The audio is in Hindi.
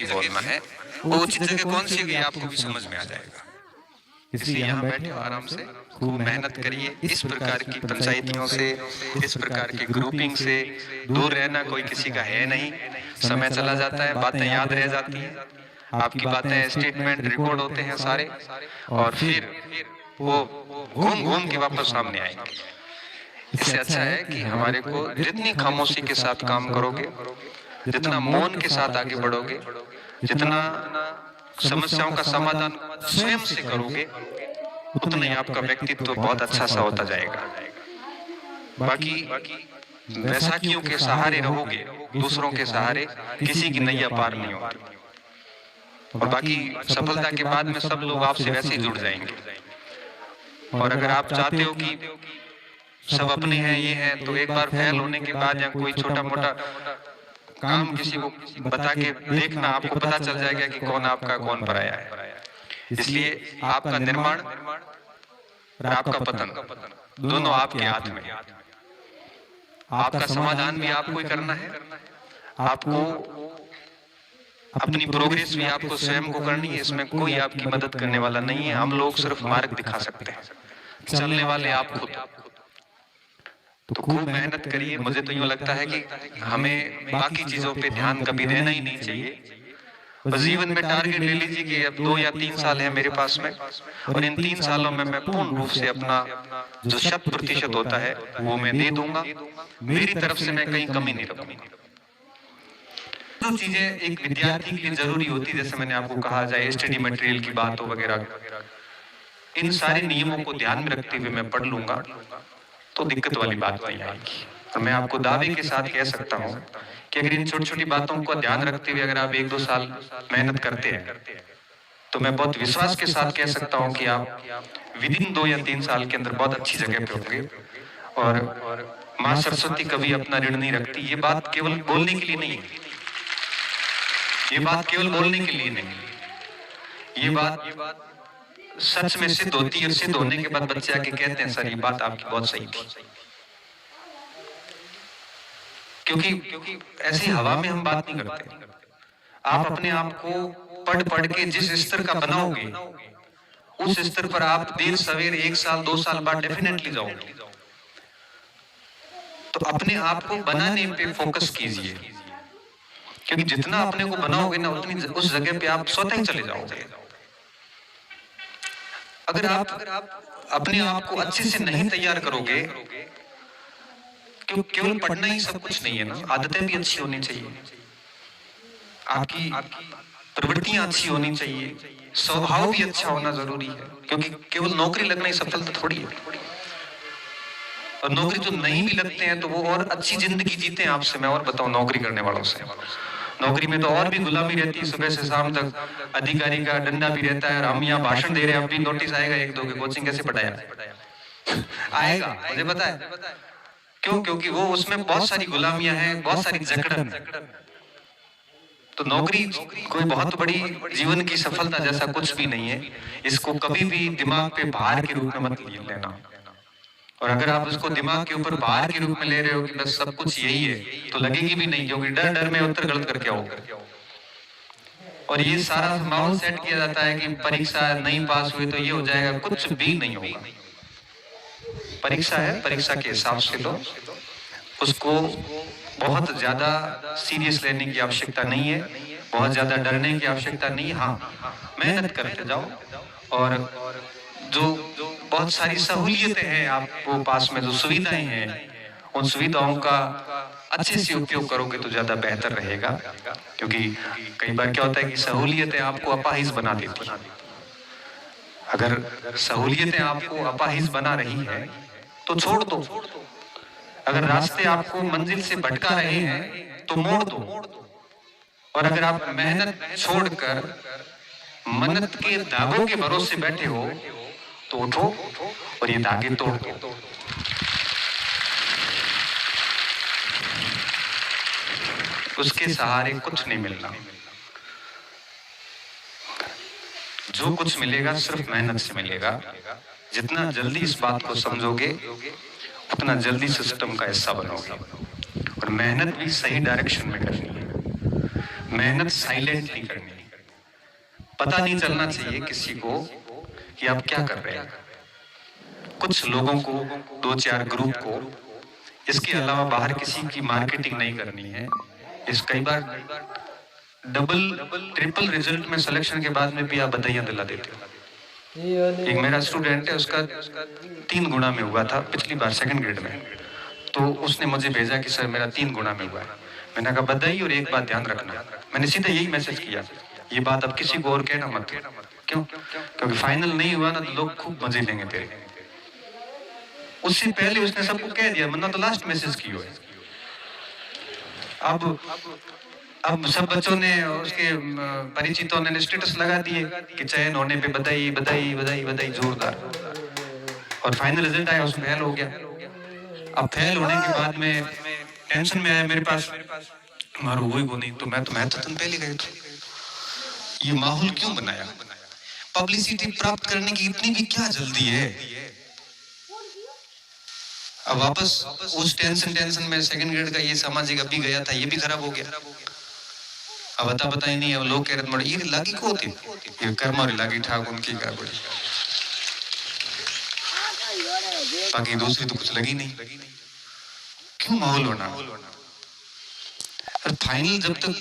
बोलना है, वो उचित जगह कौन सी है आपको भी समझ में आ जाएगा। इसलिए यहाँ बैठे हो आराम से, खूब मेहनत करिए। इस प्रकार की पंचायतियों से, इस प्रकार के ग्रुपिंग से दूर रहना कोई किसी का है नहीं। समय चला जाता है, बातें याद रह जाती हैं, आपकी बातें स्टेटमेंट रिकॉर्ड होते हैं सारे, और फिर वो घूम घूम के वापस सामने आएंगे। इससे अच्छा है कि हमारे को जितनी खामोशी के साथ काम करोगे, जितना मौन के साथ आगे बढ़ोगे, जितना समस्याओं का समाधान स्वयं से करोगे, उतना ही आपका व्यक्तित्व बहुत अच्छा सा होता जाएगा। बाकी वैसाखियों के सहारे रहोगे, दूसरों के सहारे, किसी की नैया पार नहीं होती। और बाकी सफलता के बाद में सब लोग आपसे वैसे ही जुड़ जाएंगे। और अगर आप चाहते हो कि सब अपने हैं, ये हैं, तो एक बार फेल होने के बाद या कोई छोटा मोटा काम किसी को बता के देखना, आपको पता चल जाएगा कि कौन आपका कौन पराया है। इसलिए आपका निर्माण और आपका पतन दोनों आपके हाथ में। आपका समाधान भी आपको ही करना है, आपको अपनी प्रोग्रेस भी आपको स्वयं को करनी है। इसमें कोई आपकी मदद करने वाला नहीं है, हम लोग सिर्फ मार्ग दिखा सकते हैं, चलने वाले आप खुद। तो खूब मेहनत करिए। मुझे तो यूं लगता है कि हमें बाकी चीजों पे ध्यान कभी देना ही नहीं चाहिए। बस जीवन में टारगेट ले लीजिए कि अब 2 या 3 साल है मेरे पास में, और इन 3 सालों में मैं पूर्ण रूप से अपना जो 100% होता है वो मैं दे दूंगा। मेरी तरफ से मैं कहीं कमी नहीं रखूंगा। जो चीजें एक विद्यार्थी के लिए जरूरी होती है, जैसे मैंने आपको कहा, चाहे स्टडी मटेरियल की बात हो वगैरह, इन सारे नियमों को ध्यान में रखते हुए मैं पढ़ लूंगा तो दिक्कत वाली बात नहीं आएगी। और मैं आपको दावे के साथ कह सकता हूँ कि अगर इन छोटी छोटी बातों को ध्यान रखते हुए अगर आप 1-2 साल मेहनत करते हैं, तो मैं बहुत विश्वास के साथ कह सकता हूँ कि आप विदिन 2 या 3 साल के अंदर बहुत अच्छी जगह पे होंगे। और माँ सरस्वती कभी अपना ऋण नहीं रखती। ये बात केवल बोलने के लिए नहीं है, ये बात केवल बोलने के लिए नहीं, ये बात सच में सिद्ध होती है। और सिद्ध होने के बाद बच्चे आके कहते हैं, सर ये बात आपकी बहुत सही थी। क्योंकि ऐसी हवा में हम बात नहीं करते। आप अपने आप को पढ़ पढ़ के जिस स्तर का बनाओगे, उस स्तर पर आप देर सवेर 1 साल 2 साल बाद डेफिनेटली जाओगे। तो अपने आप को बनाने पे फोकस कीजिए, क्योंकि जितना अपने को बनाओगे ना, उतनी उस जगह पे आप स्वतः ही चले जाओगे। अगर आप अपने आप को अच्छे से नहीं तैयार करोगे, क्यों केवल पढ़ना ही सब कुछ नहीं है ना, आदतें भी अच्छी होनी चाहिए, आपकी प्रवृत्तियां अच्छी होनी चाहिए, स्वभाव भी अच्छा होना जरूरी है। क्योंकि केवल नौकरी लगना ही सफलता थोड़ी है। और नौकरी जो नहीं भी लगते हैं तो वो और अच्छी जिंदगी जीते हैं आपसे। मैं और बताऊं, नौकरी करने वालों से, नौकरी में तो और भी गुलामी रहती है, सुबह से शाम तक अधिकारी का डंडा भी रहता है। और हम यहाँ भाषण दे रहे हैं, अब भी नोटिस आएगा 1-2 के, कोचिंग कैसे पढ़ाया आएगा, मुझे पता है। क्यों? क्योंकि वो उसमें बहुत सारी गुलामियां हैं, बहुत सारी जकड़न। तो नौकरी कोई बहुत बड़ी जीवन की सफलता जैसा कुछ भी नहीं है। इसको कभी भी दिमाग पे भार के रूप में मत लेना। और अगर आप उसको दिमाग के ऊपर भार के रूप में ले रहे हो कि बस सब कुछ यही है, तो लगेगी भी नहीं, क्योंकि डर डर में उत्तर गलत करके आओगे। और ये सारा माहौल सेट किया जाता है कि परीक्षा नहीं पास हुई तो ये हो जाएगा, कुछ भी नहीं होगा। परीक्षा है, परीक्षा के हिसाब से लो उसको। बहुत ज्यादा सीरियस लेने की आवश्यकता नहीं है, बहुत ज्यादा डरने की आवश्यकता नहीं है। हाँ, मेहनत करते जाओ। और जो बहुत सारी सहूलियतें हैं आपको पास में, जो सुविधाएं हैं, उन सुविधाओं का अच्छे से उपयोग करोगे तो ज्यादा बेहतर रहेगा। क्योंकि कई बार क्या होता है कि सहूलियतें आपको अपाहिज बना देती हैं। अगर सहूलियतें आपको अपाहिज बना रही है तो छोड़ दो। अगर रास्ते आपको मंजिल से भटका रहे हैं तो मोड़ दो। और अगर आप मेहनत छोड़कर मन्नत के धागों के भरोसे बैठे हो तो उठो और ये धागे तोड़ दो। उसके सहारे कुछ नहीं मिलना। जो कुछ मिलेगा सिर्फ मेहनत से मिलेगा। जितना जल्दी इस बात को समझोगे उतना जल्दी सिस्टम का हिस्सा बनोगे। और मेहनत भी सही डायरेक्शन में करनी है। मेहनत साइलेंट नहीं करनी, पता नहीं चलना चाहिए किसी को कि आप क्या कर रहे हैं। कुछ लोगों को, 2-4 ग्रुप को, इसके अलावा बाहर किसी की मार्केटिंग नहीं करनी है। इस कई बार डबल ट्रिपल रिजल्ट में सिलेक्शन के बाद में भी आप बधाइयां दिला देते हो। एक मेरा स्टूडेंट है, उसका 3 गुना में हुआ था पिछली बार 2nd ग्रेड में, तो उसने मुझे भेजा कि सर मेरा 3 गुना में हुआ है। मैंने कहा बधाई, और एक बात ध्यान रखना, मैंने सीधा यही मैसेज किया, ये बात अब किसी को और कहना मत। क्यों? क्योंकि फाइनल नहीं हुआ ना तो लोग खूब मजे लेंगे तेरे। उससे पहले उसने सबको कह दिया, वरना तो लास्ट मैसेज की हो। अब सब बच्चों ने, उसके परिचितों ने स्टेटस लगा दिए कि चयन होने पे बधाई बधाई बधाई बधाई, जोरदार। और फाइनल रिजल्ट आया, उसमें फेल हो गया। अब फेल होने के बाद में टेंशन में आया मेरे पास, मारो वही को नहीं तो मैं तो पहले गए थे। ये माहौल क्यों बनाया? पब्लिसिटी प्राप्त करने की इतनी भी क्या जल्दी है? अब वापस उस टेंशन में 2nd ग्रेड का ये सामाजिक अभी गया था, ये भी खराब हो गया। अब पता ही नहीं है, लोग कह रहे थे ये लागी को होती, ये कर्मारी लागी ठाक उनकी का बड़ी, बाकी दूसरी तो कुछ लगी नहीं। क्यों माहौल होना? और फाइनल जब तक